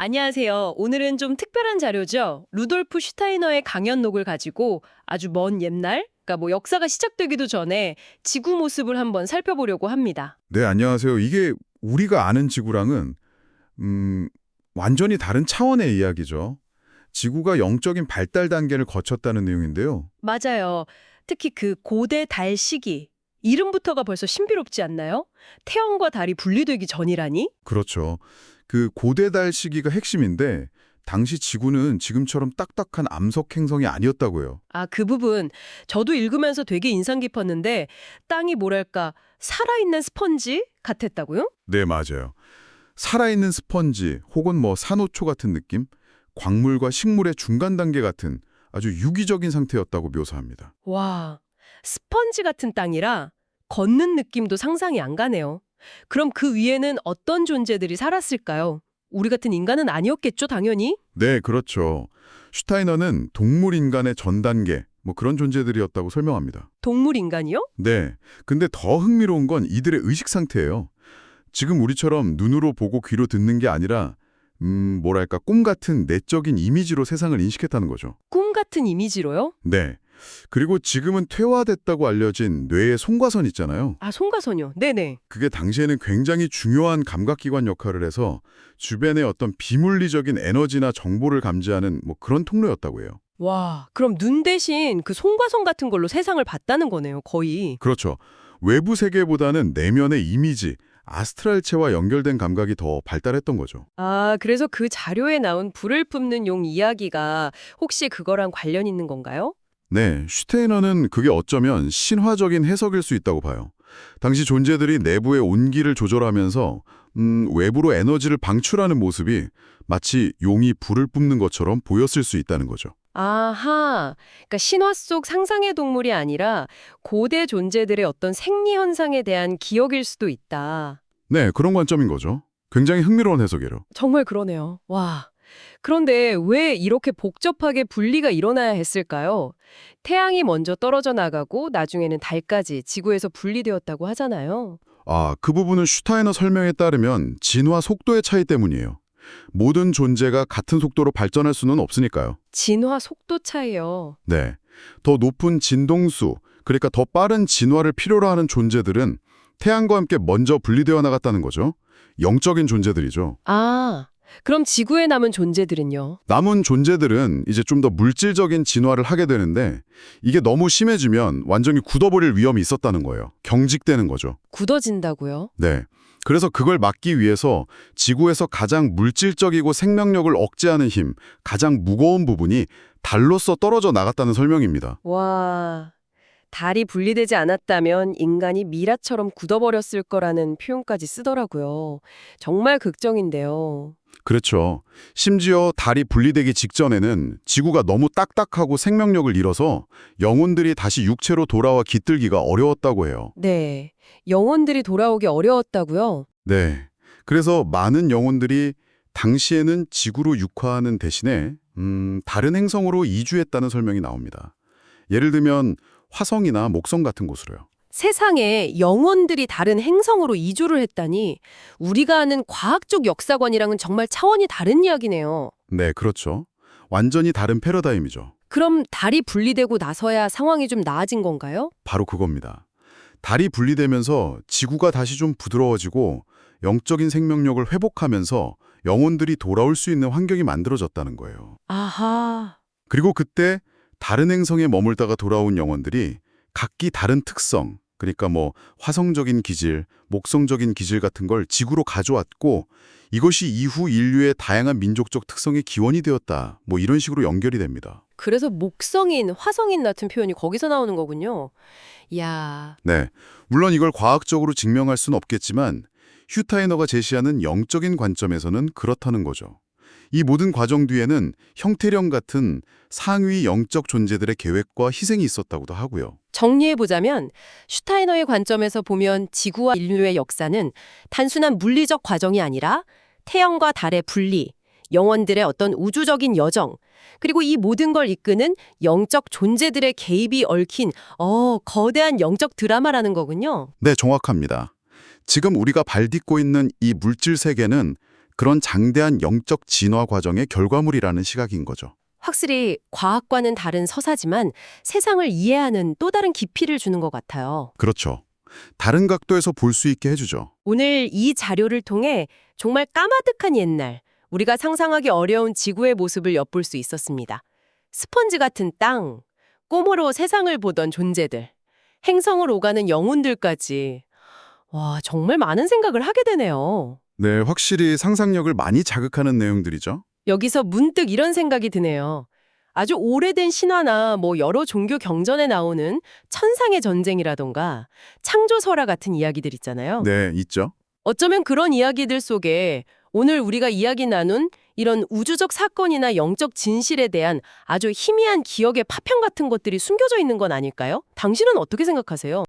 안녕하세요. 오늘은 좀 특별한 자료죠. 루돌프 슈타이너의 강연록을 가지고 아주 먼 옛날, 그러니까 역사가 시작되기도 전에 지구 모습을 한번 살펴보려고 합니다. 네, 안녕하세요. 이게 우리가 아는 지구랑은 완전히 다른 차원의 이야기죠. 지구가 영적인 발달 단계를 거쳤다는 내용인데요. 맞아요. 특히 그 고대 달 시기. 이름부터가 벌써 신비롭지 않나요? 태양과 달이 분리되기 전이라니? 그렇죠. 그 고대달 시기가 핵심인데 당시 지구는 지금처럼 딱딱한 암석 행성이 아니었다고요. 아, 그 부분 저도 읽으면서 되게 인상 깊었는데 땅이 뭐랄까 살아있는 스펀지 같았다고요? 네, 맞아요. 살아있는 스펀지 혹은 산호초 같은 느낌? 광물과 식물의 중간 단계 같은 아주 유기적인 상태였다고 묘사합니다. 와, 스펀지 같은 땅이라 걷는 느낌도 상상이 안 가네요. 그럼 그 위에는 어떤 존재들이 살았을까요? 우리 같은 인간은 아니었겠죠, 당연히? 네, 그렇죠. 슈타이너는 동물 인간의 전 단계, 그런 존재들이었다고 설명합니다. 동물 인간이요? 네. 근데 더 흥미로운 건 이들의 의식 상태예요. 지금 우리처럼 눈으로 보고 귀로 듣는 게 아니라 뭐랄까 꿈 같은 내적인 이미지로 세상을 인식했다는 거죠. 꿈 같은 이미지로요? 네. 그리고 지금은 퇴화됐다고 알려진 뇌의 송과선 있잖아요. 아, 송가선요. 네네. 그게 당시에는 굉장히 중요한 감각기관 역할을 해서 주변의 어떤 비물리적인 에너지나 정보를 감지하는 그런 통로였다고 해요. 와, 그럼 눈 대신 그 송가선 같은 걸로 세상을 봤다는 거네요, 거의. 그렇죠. 외부 세계보다는 내면의 이미지, 아스트랄체와 연결된 감각이 더 발달했던 거죠. 아, 그래서 그 자료에 나온 불을 뿜는 용 이야기가 혹시 그거랑 관련 있는 건가요? 네, 슈테이너는 그게 어쩌면 신화적인 해석일 수 있다고 봐요. 당시 존재들이 내부의 온기를 조절하면서 외부로 에너지를 방출하는 모습이 마치 용이 불을 뿜는 것처럼 보였을 수 있다는 거죠. 아하, 그러니까 신화 속 상상의 동물이 아니라 고대 존재들의 어떤 생리 현상에 대한 기억일 수도 있다. 네, 그런 관점인 거죠. 굉장히 흥미로운 해석이에요. 정말 그러네요. 와. 그런데 왜 이렇게 복잡하게 분리가 일어나야 했을까요? 태양이 먼저 떨어져 나가고 나중에는 달까지 지구에서 분리되었다고 하잖아요. 그 부분은 슈타이너 설명에 따르면 진화 속도의 차이 때문이에요. 모든 존재가 같은 속도로 발전할 수는 없으니까요. 진화 속도 차이요. 네. 더 높은 진동수, 그러니까 더 빠른 진화를 필요로 하는 존재들은 태양과 함께 먼저 분리되어 나갔다는 거죠. 영적인 존재들이죠. 아, 그럼 지구에 남은 존재들은요? 남은 존재들은 이제 좀 더 물질적인 진화를 하게 되는데 이게 너무 심해지면 완전히 굳어버릴 위험이 있었다는 거예요. 경직되는 거죠. 굳어진다고요? 네. 그래서 그걸 막기 위해서 지구에서 가장 물질적이고 생명력을 억제하는 힘, 가장 무거운 부분이 달로서 떨어져 나갔다는 설명입니다. 와, 달이 분리되지 않았다면 인간이 미라처럼 굳어버렸을 거라는 표현까지 쓰더라고요. 정말 극적인데요. 그렇죠. 심지어 달이 분리되기 직전에는 지구가 너무 딱딱하고 생명력을 잃어서 영혼들이 다시 육체로 돌아와 깃들기가 어려웠다고 해요. 네, 영혼들이 돌아오기 어려웠다고요? 네. 그래서 많은 영혼들이 당시에는 지구로 육화하는 대신에 다른 행성으로 이주했다는 설명이 나옵니다. 예를 들면 화성이나 목성 같은 곳으로요. 세상에 영혼들이 다른 행성으로 이주를 했다니 우리가 아는 과학적 역사관이랑은 정말 차원이 다른 이야기네요. 네, 그렇죠. 완전히 다른 패러다임이죠. 그럼 달이 분리되고 나서야 상황이 좀 나아진 건가요? 바로 그겁니다. 달이 분리되면서 지구가 다시 좀 부드러워지고 영적인 생명력을 회복하면서 영혼들이 돌아올 수 있는 환경이 만들어졌다는 거예요. 아하. 그리고 그때 다른 행성에 머물다가 돌아온 영혼들이 각기 다른 특성, 그러니까 화성적인 기질, 목성적인 기질 같은 걸 지구로 가져왔고 이것이 이후 인류의 다양한 민족적 특성의 기원이 되었다. 이런 식으로 연결이 됩니다. 그래서 목성인, 화성인 같은 표현이 거기서 나오는 거군요. 야, 네, 물론 이걸 과학적으로 증명할 수는 없겠지만 휴타이너가 제시하는 영적인 관점에서는 그렇다는 거죠. 이 모든 과정 뒤에는 형태령 같은 상위 영적 존재들의 계획과 희생이 있었다고도 하고요. 정리해보자면 슈타이너의 관점에서 보면 지구와 인류의 역사는 단순한 물리적 과정이 아니라 태양과 달의 분리, 영혼들의 어떤 우주적인 여정, 그리고 이 모든 걸 이끄는 영적 존재들의 개입이 얽힌 거대한 영적 드라마라는 거군요. 네, 정확합니다. 지금 우리가 발딛고 있는 이 물질 세계는 그런 장대한 영적 진화 과정의 결과물이라는 시각인 거죠. 확실히 과학과는 다른 서사지만 세상을 이해하는 또 다른 깊이를 주는 것 같아요. 그렇죠. 다른 각도에서 볼 수 있게 해주죠. 오늘 이 자료를 통해 정말 까마득한 옛날, 우리가 상상하기 어려운 지구의 모습을 엿볼 수 있었습니다. 스펀지 같은 땅, 꼬모로 세상을 보던 존재들, 행성을 오가는 영혼들까지. 와, 정말 많은 생각을 하게 되네요. 네, 확실히 상상력을 많이 자극하는 내용들이죠. 여기서 문득 이런 생각이 드네요. 아주 오래된 신화나 여러 종교 경전에 나오는 천상의 전쟁이라던가 창조설화 같은 이야기들 있잖아요. 네, 있죠. 어쩌면 그런 이야기들 속에 오늘 우리가 이야기 나눈 이런 우주적 사건이나 영적 진실에 대한 아주 희미한 기억의 파편 같은 것들이 숨겨져 있는 건 아닐까요? 당신은 어떻게 생각하세요?